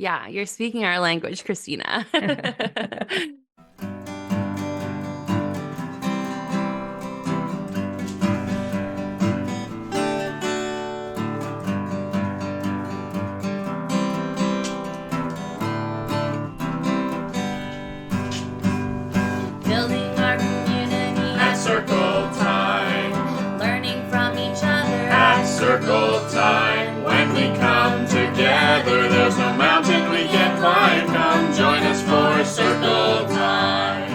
Yeah, you're speaking our language, Christina. Building our community at Circle Time, learning from each other at Circle Time. When we come together, there's no mountain we can't climb. Come join us for Circle Time.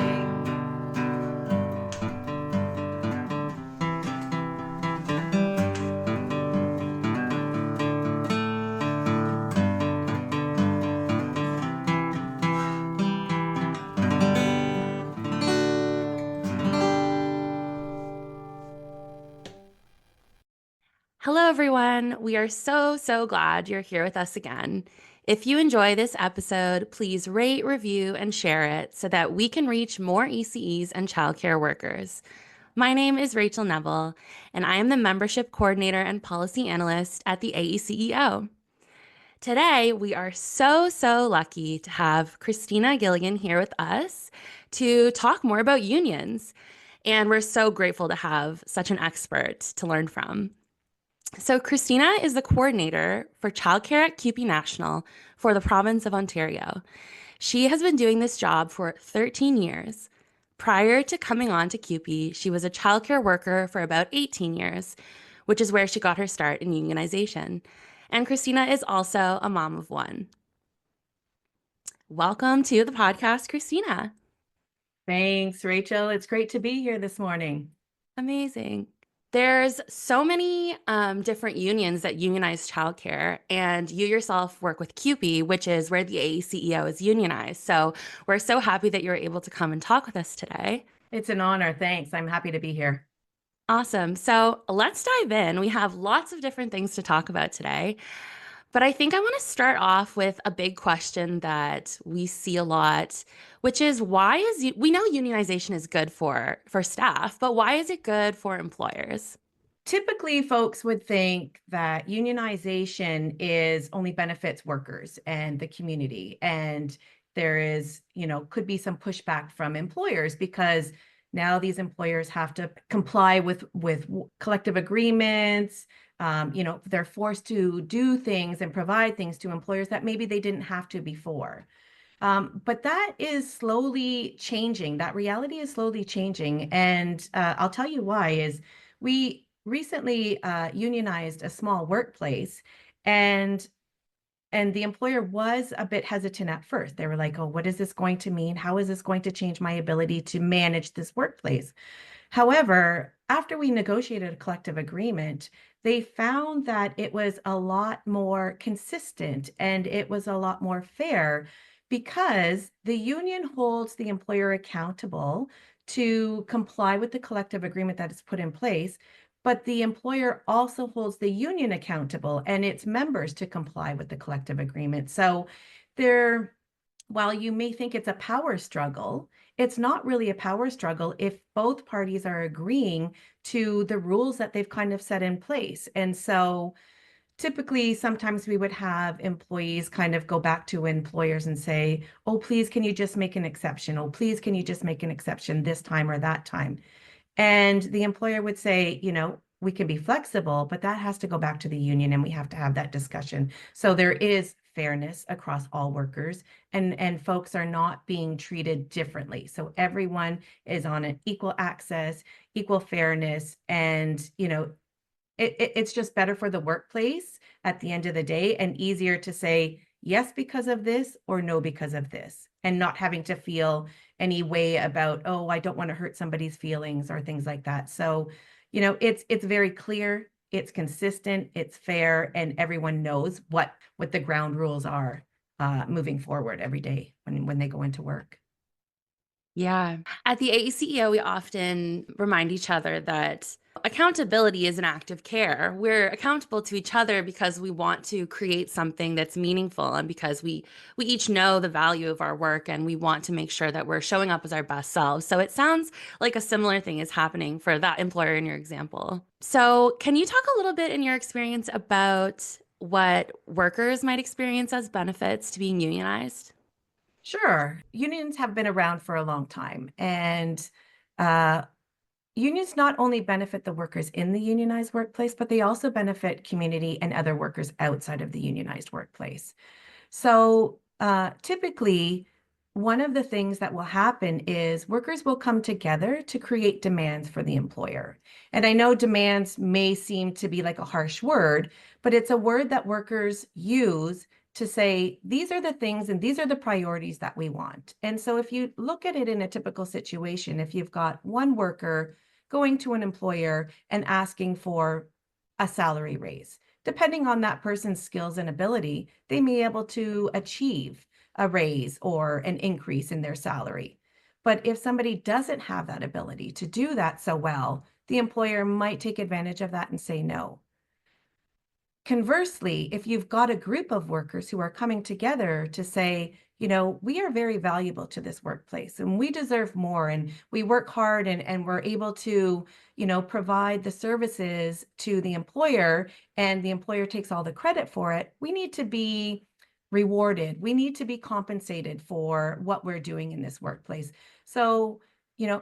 Hello, everyone. We are so glad you're here with us again. If you enjoy this episode, please rate, review, and share it so that we can reach more ECEs and childcare workers. My name is Rachel Neville, and I am the Membership Coordinator and Policy Analyst at the AECEO. Today, we are so lucky to have Christina Gilligan here with us to talk more about unions. And we're so grateful to have such an expert to learn from. So Christina is the coordinator for childcare at CUPE National for the province of Ontario. She has been doing this job for 13 years. Prior to coming on to CUPE, she was a childcare worker for about 18 years, which is where she got her start in unionization. And Christina is also a mom of one. Welcome to the podcast, Christina. Thanks, Rachel. It's great to be here this morning. Amazing. There's so many different unions that unionize childcare, and you yourself work with CUPE, which is where the AECEO is unionized. So we're so happy that you're able to come and talk with us today. It's an honor. Thanks. I'm happy to be here. Awesome. So let's dive in. We have lots of different things to talk about today. But I think I want to start off with a big question that we see a lot, which is we know unionization is good for staff, but why is it good for employers? Typically, folks would think that unionization only benefits workers and the community. And there is, could be some pushback from employers because now these employers have to comply with collective agreements. They're forced to do things and provide things to employers that maybe they didn't have to before. But that is slowly changing. That reality is slowly changing. And I'll tell you why is we recently unionized a small workplace, and the employer was a bit hesitant at first. They were like, oh, what is this going to mean? How is this going to change my ability to manage this workplace? However, after we negotiated a collective agreement, they found that it was a lot more consistent and it was a lot more fair because the union holds the employer accountable to comply with the collective agreement that is put in place, but the employer also holds the union accountable and its members to comply with the collective agreement. So while you may think it's a power struggle, it's not really a power struggle if both parties are agreeing to the rules that they've kind of set in place. And so typically, sometimes we would have employees kind of go back to employers and say, oh, please, can you just make an exception? Oh, please, can you just make an exception this time or that time? And the employer would say, we can be flexible, but that has to go back to the union and we have to have that discussion. So there is fairness across all workers and folks are not being treated differently. So everyone is on an equal access, equal fairness, and, it's just better for the workplace at the end of the day and easier to say yes because of this or no because of this, and not having to feel any way about, oh, I don't want to hurt somebody's feelings or things like that. So, it's very clear, it's consistent, it's fair, and everyone knows what the ground rules are moving forward every day when they go into work. Yeah. At the AECEO, we often remind each other that accountability is an act of care. We're accountable to each other because we want to create something that's meaningful and because we each know the value of our work and we want to make sure that we're showing up as our best selves. So it sounds like a similar thing is happening for that employer in your example. So can you talk a little bit in your experience about what workers might experience as benefits to being unionized? Sure. Unions have been around for a long time, and uh, unions not only benefit the workers in the unionized workplace, but they also benefit community and other workers outside of the unionized workplace. So typically, one of the things that will happen is workers will come together to create demands for the employer. And I know demands may seem to be like a harsh word, but it's a word that workers use to say, these are the things and these are the priorities that we want. And so if you look at it in a typical situation, if you've got one worker going to an employer and asking for a salary raise, depending on that person's skills and ability, they may be able to achieve a raise or an increase in their salary. But if somebody doesn't have that ability to do that so well, the employer might take advantage of that and say no. Conversely, if you've got a group of workers who are coming together to say, we are very valuable to this workplace and we deserve more and we work hard and we're able to, provide the services to the employer and the employer takes all the credit for it, we need to be rewarded. We need to be compensated for what we're doing in this workplace. So,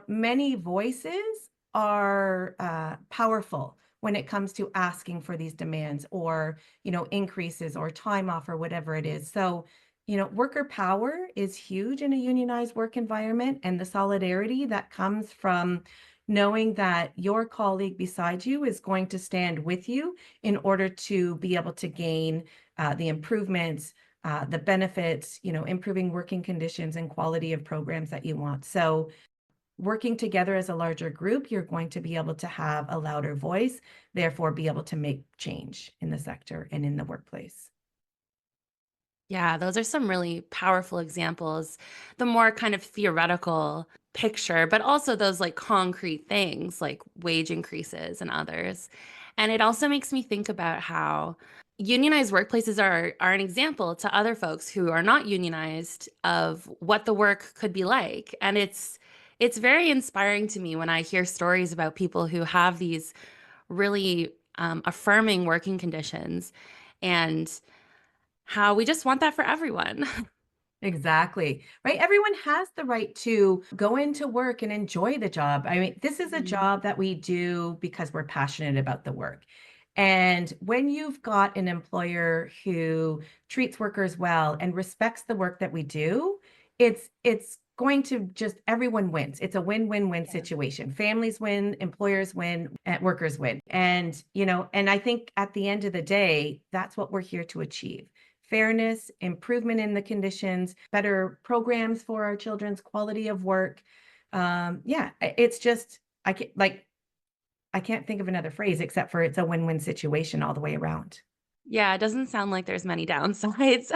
many voices are powerful when it comes to asking for these demands or, increases or time off or whatever it is. So, worker power is huge in a unionized work environment, and the solidarity that comes from knowing that your colleague beside you is going to stand with you in order to be able to gain the improvements, the benefits, improving working conditions and quality of programs that you want. So working together as a larger group, you're going to be able to have a louder voice, therefore be able to make change in the sector and in the workplace. Yeah, those are some really powerful examples. The more kind of theoretical picture, but also those like concrete things like wage increases and others. And it also makes me think about how unionized workplaces are an example to other folks who are not unionized of what the work could be like. And it's very inspiring to me when I hear stories about people who have these really affirming working conditions and how we just want that for everyone. Exactly. Right. Everyone has the right to go into work and enjoy the job. I mean, this is a Mhm. job that we do because we're passionate about the work. And when you've got an employer who treats workers well and respects the work that we do, it's going to just everyone wins. It's a win-win-win Yeah. situation. Families win, employers win, and workers win. And, and I think at the end of the day, that's what we're here to achieve: fairness, improvement in the conditions, better programs for our children's quality of work. Yeah, it's just, I can't think of another phrase except for it's a win-win situation all the way around. Yeah, it doesn't sound like there's many downsides.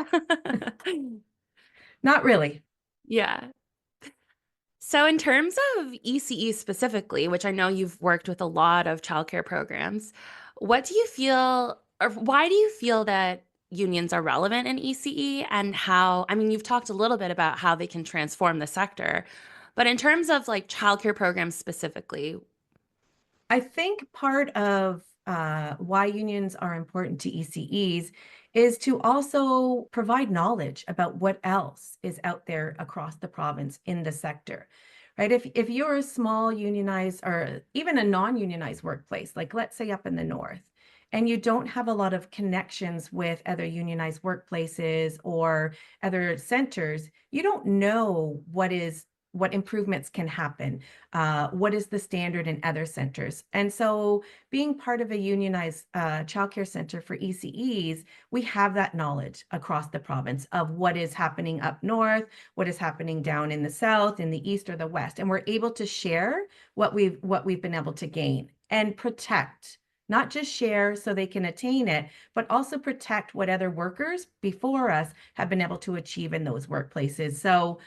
Not really. Yeah. So in terms of ECE specifically, which I know you've worked with a lot of childcare programs, what do you feel or why do you feel that unions are relevant in ECE and how, I mean, you've talked a little bit about how they can transform the sector, but in terms of like childcare programs specifically. I think part of why unions are important to ECEs is to also provide knowledge about what else is out there across the province in the sector, right? If you're a small unionized or even a non-unionized workplace, like let's say up in the north, and you don't have a lot of connections with other unionized workplaces or other centers, you don't know what improvements can happen, what is the standard in other centers. And so being part of a unionized childcare center for ECEs, we have that knowledge across the province of what is happening up north, what is happening down in the south, in the east or the west. And we're able to share what we've been able to gain and protect, not just share so they can attain it, but also protect what other workers before us have been able to achieve in those workplaces. So,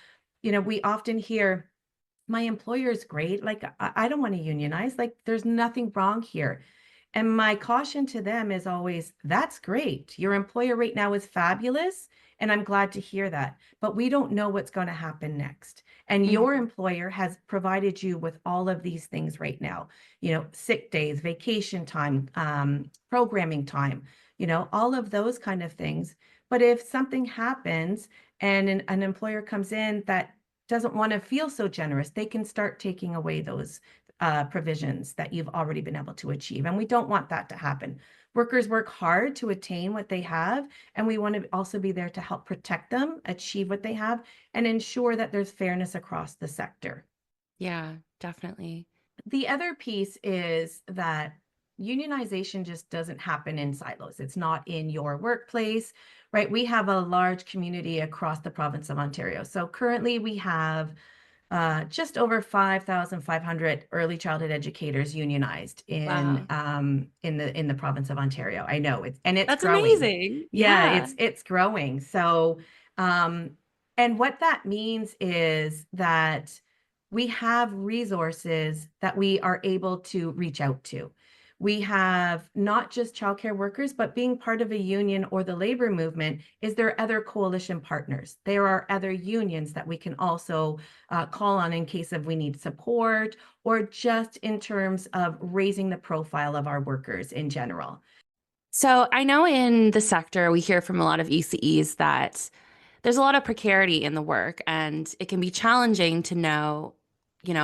we often hear, my employer is great. Like, I don't want to unionize. Like, there's nothing wrong here. And my caution to them is always, that's great. Your employer right now is fabulous. And I'm glad to hear that. But we don't know what's going to happen next. And your Mhm. employer has provided you with all of these things right now, sick days, vacation time, programming time. all of those kind of things. But if something happens and an employer comes in that doesn't want to feel so generous, they can start taking away those provisions that you've already been able to achieve. And we don't want that to happen. Workers work hard to attain what they have, and we want to also be there to help protect them, achieve what they have, and ensure that there's fairness across the sector. Yeah, definitely. The other piece is that unionization just doesn't happen in silos. It's not in your workplace, right? We have a large community across the province of Ontario. So currently we have just over 5,500 early childhood educators unionized Wow. in the province of Ontario. I know it's That's growing. amazing. Yeah, Yeah. it's growing. So and what that means is that we have resources that we are able to reach out to. We have not just childcare workers, but being part of a union or the labor movement, is there other coalition partners? There are other unions that we can also call on in case of we need support, or just in terms of raising the profile of our workers in general. So I know in the sector, we hear from a lot of ECEs that there's a lot of precarity in the work, and it can be challenging to know,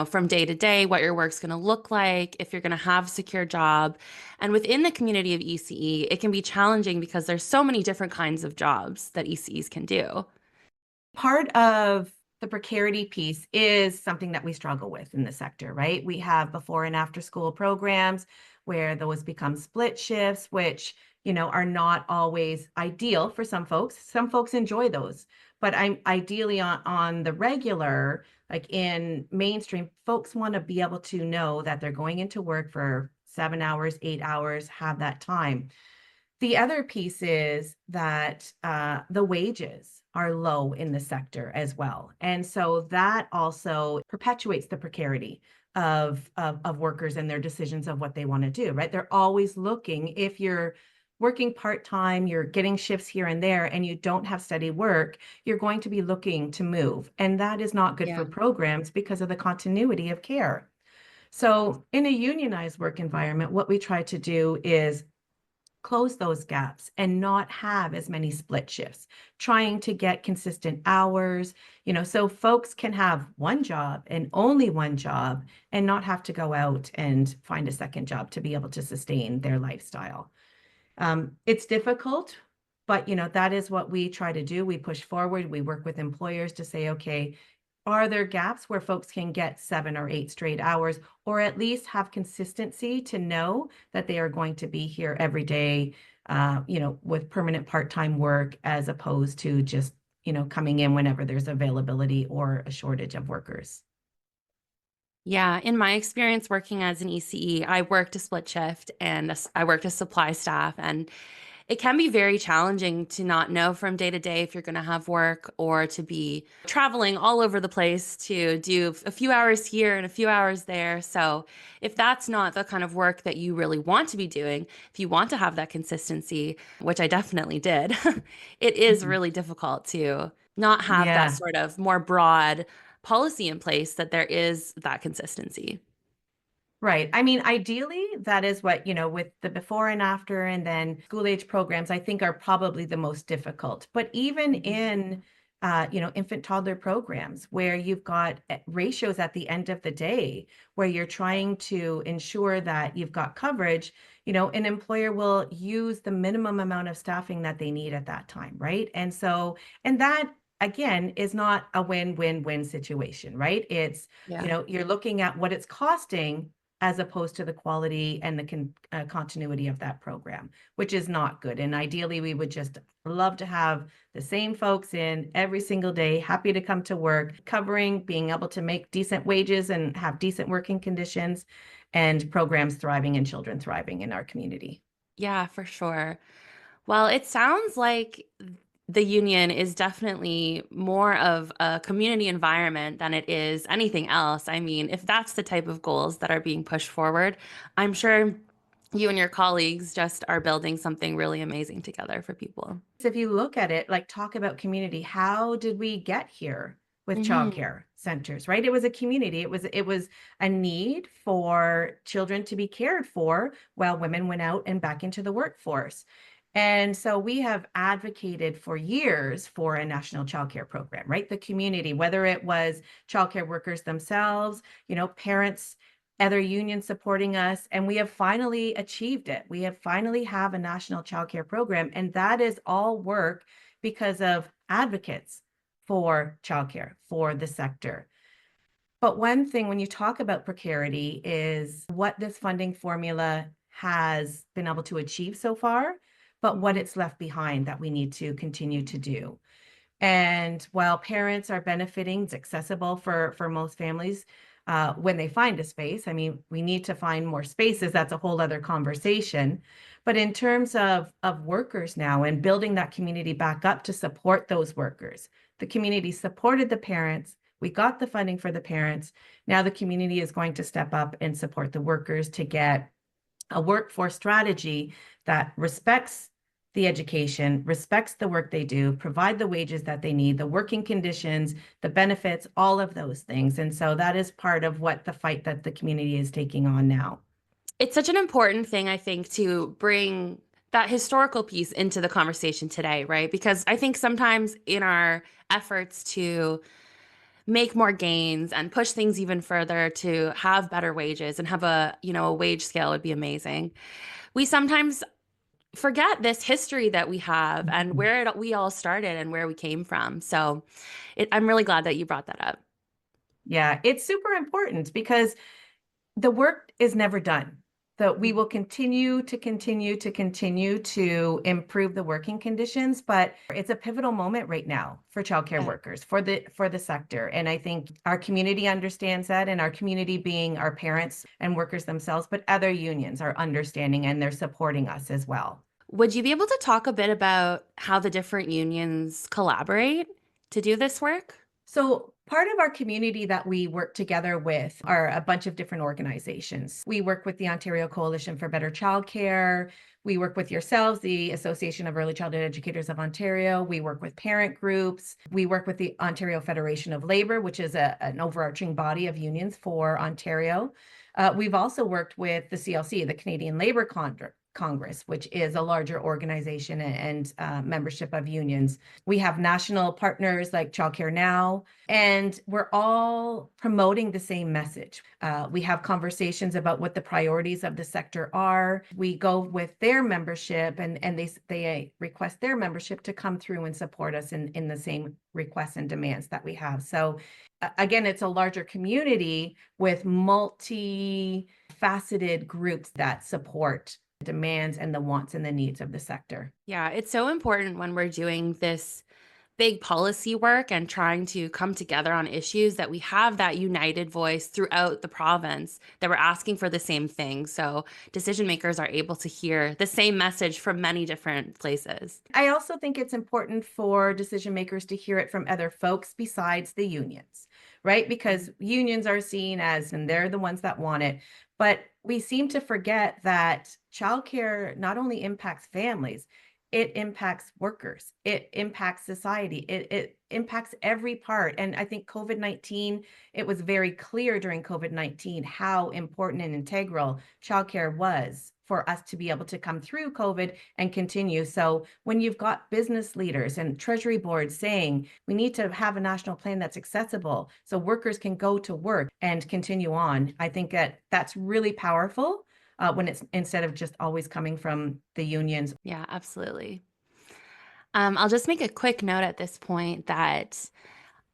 from day to day what your work's going to look like, if you're going to have a secure job. And within the community of ECE, it can be challenging because there's so many different kinds of jobs that ECEs can do. Part of the precarity piece is something that we struggle with in the sector, right? We have before and after school programs where those become split shifts, which, are not always ideal for some folks. Some folks enjoy those, but I'm ideally on the regular, like in mainstream, folks want to be able to know that they're going into work for 7 hours, 8 hours, have that time. The other piece is that the wages are low in the sector as well. And so that also perpetuates the precarity of workers and their decisions of what they want to do, right? They're always looking, if you're working part-time, you're getting shifts here and there, and you don't have steady work, you're going to be looking to move. And that is not good for programs because of the continuity of care. So in a unionized work environment, what we try to do is close those gaps and not have as many split shifts, trying to get consistent hours, so folks can have one job and only one job and not have to go out and find a second job to be able to sustain their lifestyle. It's difficult, but that is what we try to do. We push forward. We work with employers to say, okay, are there gaps where folks can get 7 or 8 straight hours, or at least have consistency to know that they are going to be here every day, with permanent part-time work, as opposed to just, coming in whenever there's availability or a shortage of workers. Yeah, in my experience working as an ECE, I worked a split shift and I worked as supply staff, and it can be very challenging to not know from day to day if you're going to have work, or to be traveling all over the place to do a few hours here and a few hours there. So if that's not the kind of work that you really want to be doing, if you want to have that consistency, which I definitely did, it is really difficult to not have that Yeah. sort of more broad policy in place, that there is that consistency. Right. I mean, ideally, that is what, with the before and after, and then school age programs, I think are probably the most difficult. But even in, infant toddler programs where you've got ratios at the end of the day, where you're trying to ensure that you've got coverage, an employer will use the minimum amount of staffing that they need at that time, right? And so, and that again is not a win-win-win situation, right? It's, Yeah. you're looking at what it's costing as opposed to the quality and the continuity of that program, which is not good. And ideally, we would just love to have the same folks in every single day, happy to come to work, covering, being able to make decent wages and have decent working conditions, and programs thriving and children thriving in our community. Yeah, for sure. Well, it sounds like the union is definitely more of a community environment than it is anything else. I mean, if that's the type of goals that are being pushed forward, I'm sure you and your colleagues just are building something really amazing together for people. So if you look at it, like talk about community, how did we get here with Hmm. childcare centers, right? It was a community. It was a need for children to be cared for while women went out and back into the workforce. And so we have advocated for years for a national childcare program, right? The community, whether it was childcare workers themselves, parents, other unions supporting us, and we have finally achieved it. We have finally have a national childcare program, and that is all work because of advocates for childcare, for the sector. But one thing when you talk about precarity is what this funding formula has been able to achieve so far, but what it's left behind that we need to continue to do. And while parents are benefiting, it's accessible for most families when they find a space. I mean, we need to find more spaces. That's a whole other conversation. But in terms of workers now and building that community back up to support those workers, the community supported the parents. We got the funding for the parents. Now the community is going to step up and support the workers to get a workforce strategy that respects the education, respects the work they do, provide the wages that they need, the working conditions, the benefits, all of those things. And so that is part of what the fight that the community is taking on now. It's such an important thing, I think, to bring that historical piece into the conversation today, right? Because I think sometimes in our efforts to make more gains and push things even further to have better wages and have a wage scale would be amazing. We sometimes forget this history that we have and where we all started and where we came from. So I'm really glad that you brought that up. Yeah, it's super important because the work is never done. That we will continue to improve the working conditions, but it's a pivotal moment right now for childcare workers, for the sector. And I think our community understands that, and our community being our parents and workers themselves, but other unions are understanding and they're supporting us as well. Would you be able to talk a bit about how the different unions collaborate to do this work? So part of our community that we work together with are a bunch of different organizations. We work with the Ontario Coalition for Better Childcare. We work with yourselves, the Association of Early Childhood Educators of Ontario. We work with parent groups. We work with the Ontario Federation of Labor, which is an overarching body of unions for Ontario. We've also worked with the CLC, the Canadian Labour Congress, which is a larger organization and membership of unions. We have national partners like Childcare Now, and we're all promoting the same message. We have conversations about what the priorities of the sector are. We go with their membership and they request their membership to come through and support us in the same requests and demands that we have. So again, it's a larger community with multi-faceted groups that support demands and the wants and the needs of the sector. Yeah, it's so important when we're doing this big policy work and trying to come together on issues that we have that united voice throughout the province, that we're asking for the same thing. So decision makers are able to hear the same message from many different places. I also think it's important for decision makers to hear it from other folks besides the unions, right? Because unions are seen as, and they're the ones that want it, but we seem to forget that childcare not only impacts families, it impacts workers, it impacts society, it impacts every part. And I think COVID-19, it was very clear during COVID-19 how important and integral childcare was for us to be able to come through COVID and continue. So when you've got business leaders and treasury boards saying we need to have a national plan that's accessible so workers can go to work and continue on, I think that's really powerful when it's instead of just always coming from the unions. Yeah, absolutely. I'll just make a quick note at this point that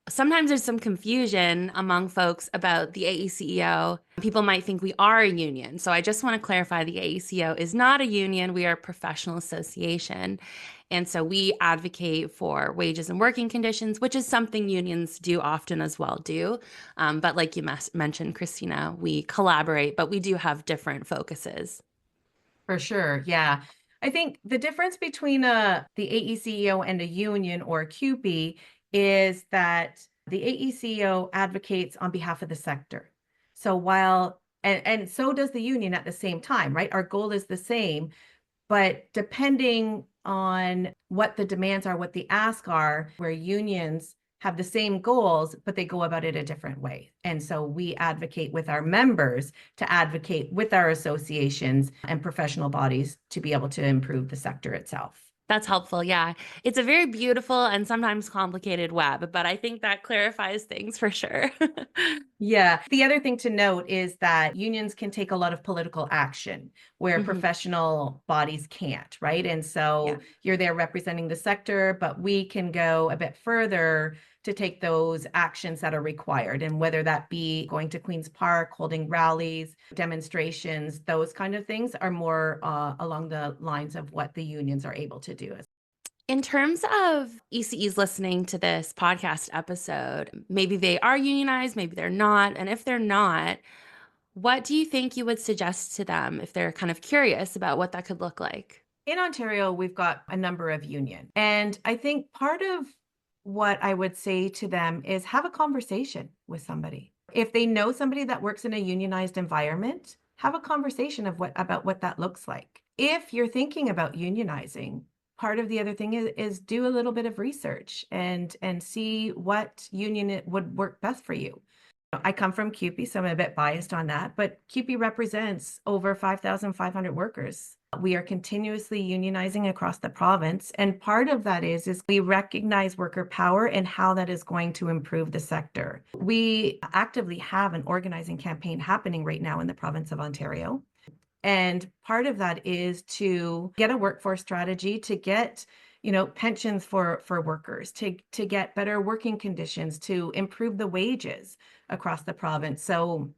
sometimes there's some confusion among folks about the AECEO. People might think we are a union. So I just want to clarify the AECEO is not a union. We are a professional association. And so we advocate for wages and working conditions, which is something unions do often as well do. But like you mentioned, Christina, we collaborate, but we do have different focuses. For sure, yeah. I think the difference between the AECEO and a union or a CUPE is that the AECEO advocates on behalf of the sector. So while, and so does the union at the same time, right? Our goal is the same, but depending on what the demands are, what the asks are, where unions have the same goals, but they go about it a different way. And so we advocate with our members to advocate with our associations and professional bodies to be able to improve the sector itself. That's helpful. Yeah. It's a very beautiful and sometimes complicated web, but I think that clarifies things for sure. Yeah. The other thing to note is that unions can take a lot of political action where professional bodies can't, right? And so you're there representing the sector, but we can go a bit further to take those actions that are required. And whether that be going to Queen's Park, holding rallies, demonstrations, those kind of things are more along the lines of what the unions are able to do. In terms of ECEs listening to this podcast episode, maybe they are unionized, maybe they're not. And if they're not, what do you think you would suggest to them if they're kind of curious about what that could look like? In Ontario, we've got a number of unions. And I think part of what I would say to them is have a conversation with somebody. If they know somebody that works in a unionized environment, have a conversation about what that looks like. If you're thinking about unionizing, part of the other thing is do a little bit of research and see what union would work best for you. I come from CUPE, so I'm a bit biased on that, but CUPE represents over 5,500 workers. We are continuously unionizing across the province. And part of that is we recognize worker power and how that is going to improve the sector. We actively have an organizing campaign happening right now in the province of Ontario. And part of that is to get a workforce strategy, to get pensions for workers, to get better working conditions, to improve the wages across the province. So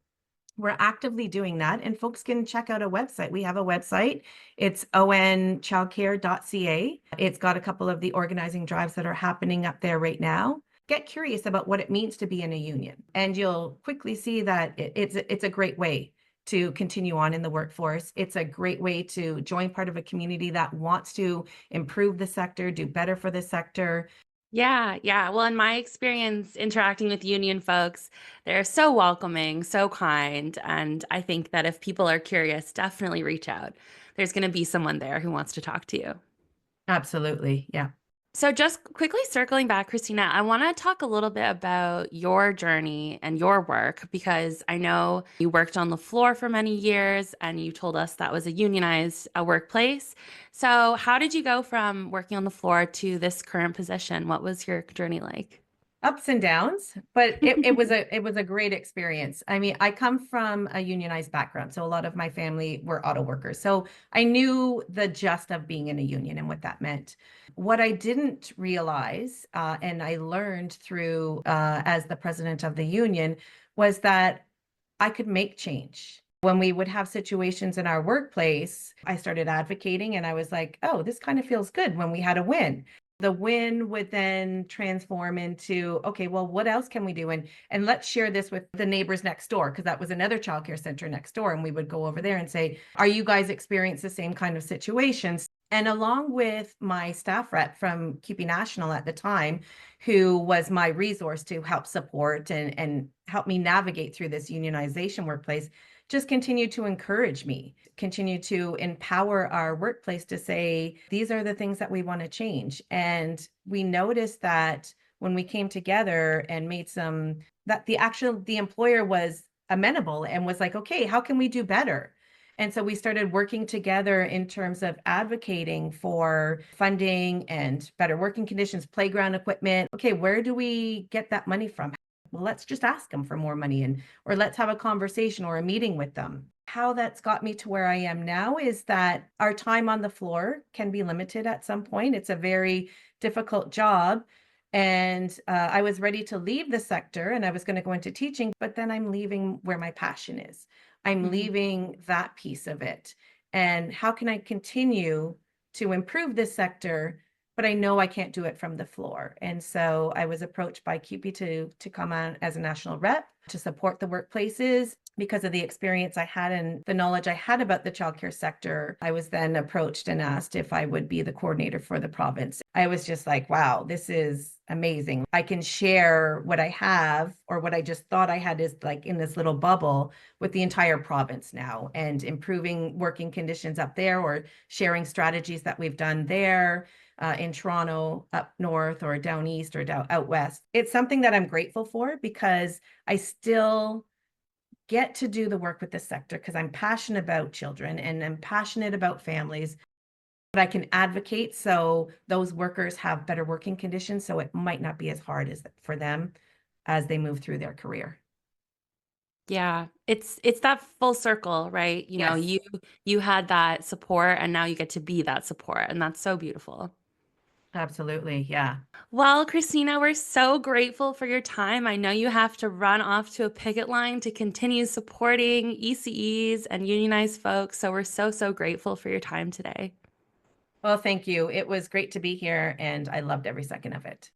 we're actively doing that, and folks can check out a website. We have a website. It's onchildcare.ca. It's got a couple of the organizing drives that are happening up there right now. Get curious about what it means to be in a union, and you'll quickly see that it's a great way to continue on in the workforce. It's a great way to join part of a community that wants to improve the sector, do better for the sector. Yeah. Well, in my experience interacting with union folks, they're so welcoming, so kind. And I think that if people are curious, definitely reach out. There's going to be someone there who wants to talk to you. Absolutely. Yeah. So just quickly circling back, Christina, I want to talk a little bit about your journey and your work, because I know you worked on the floor for many years and you told us that was a unionized workplace. So how did you go from working on the floor to this current position? What was your journey like? Ups and downs, but it was a great experience. I mean, I come from a unionized background, so a lot of my family were auto workers. So I knew the gist of being in a union and what that meant. What I didn't realize, and I learned through as the president of the union, was that I could make change. When we would have situations in our workplace, I started advocating and I was like, oh, this kind of feels good when we had a win. The win would then transform into, okay, well, what else can we do? And let's share this with the neighbors next door, because that was another childcare center next door. And we would go over there and say, are you guys experiencing the same kind of situations? And along with my staff rep from CUPE National at the time, who was my resource to help support and help me navigate through this unionization workplace, just continue to encourage me, continue to empower our workplace to say, these are the things that we want to change. And we noticed that when we came together and made that the employer was amenable and was like, okay, how can we do better? And so we started working together in terms of advocating for funding and better working conditions, playground equipment. Okay, where do we get that money from? Well, let's just ask them for more money, or let's have a conversation or a meeting with them. How that's got me to where I am now is that our time on the floor can be limited at some point. It's a very difficult job. And I was ready to leave the sector and I was going to go into teaching, but then I'm leaving where my passion is. I'm leaving that piece of it. And how can I continue to improve this sector? But I know I can't do it from the floor. And so I was approached by CUPE to come on as a national rep to support the workplaces. Because of the experience I had and the knowledge I had about the childcare sector, I was then approached and asked if I would be the coordinator for the province. I was just like, wow, this is amazing. I can share what I have, or what I just thought I had is like in this little bubble, with the entire province now, and improving working conditions up there, or sharing strategies that we've done there. in Toronto, up north, or down east, or down out west. It's something that I'm grateful for because I still get to do the work with this sector because I'm passionate about children and I'm passionate about families. But I can advocate so those workers have better working conditions, so it might not be as hard as for them as they move through their career. Yeah, it's that full circle, right? You know, Yes. you had that support and now you get to be that support, and that's so beautiful. Absolutely. Yeah. Well, Christina, we're so grateful for your time. I know you have to run off to a picket line to continue supporting ECEs and unionized folks, so we're so, so grateful for your time today. Well, thank you. It was great to be here, and I loved every second of it.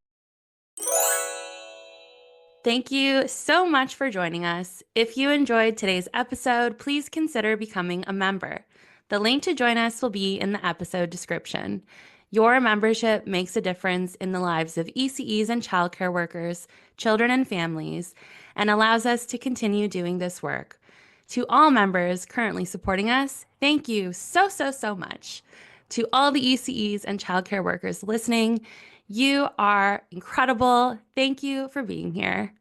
Thank you so much for joining us. If you enjoyed today's episode, please consider becoming a member. The link to join us will be in the episode description. Your membership makes a difference in the lives of ECEs and childcare workers, children, and families, and allows us to continue doing this work. To all members currently supporting us, thank you so, so, so much. To all the ECEs and childcare workers listening, you are incredible. Thank you for being here.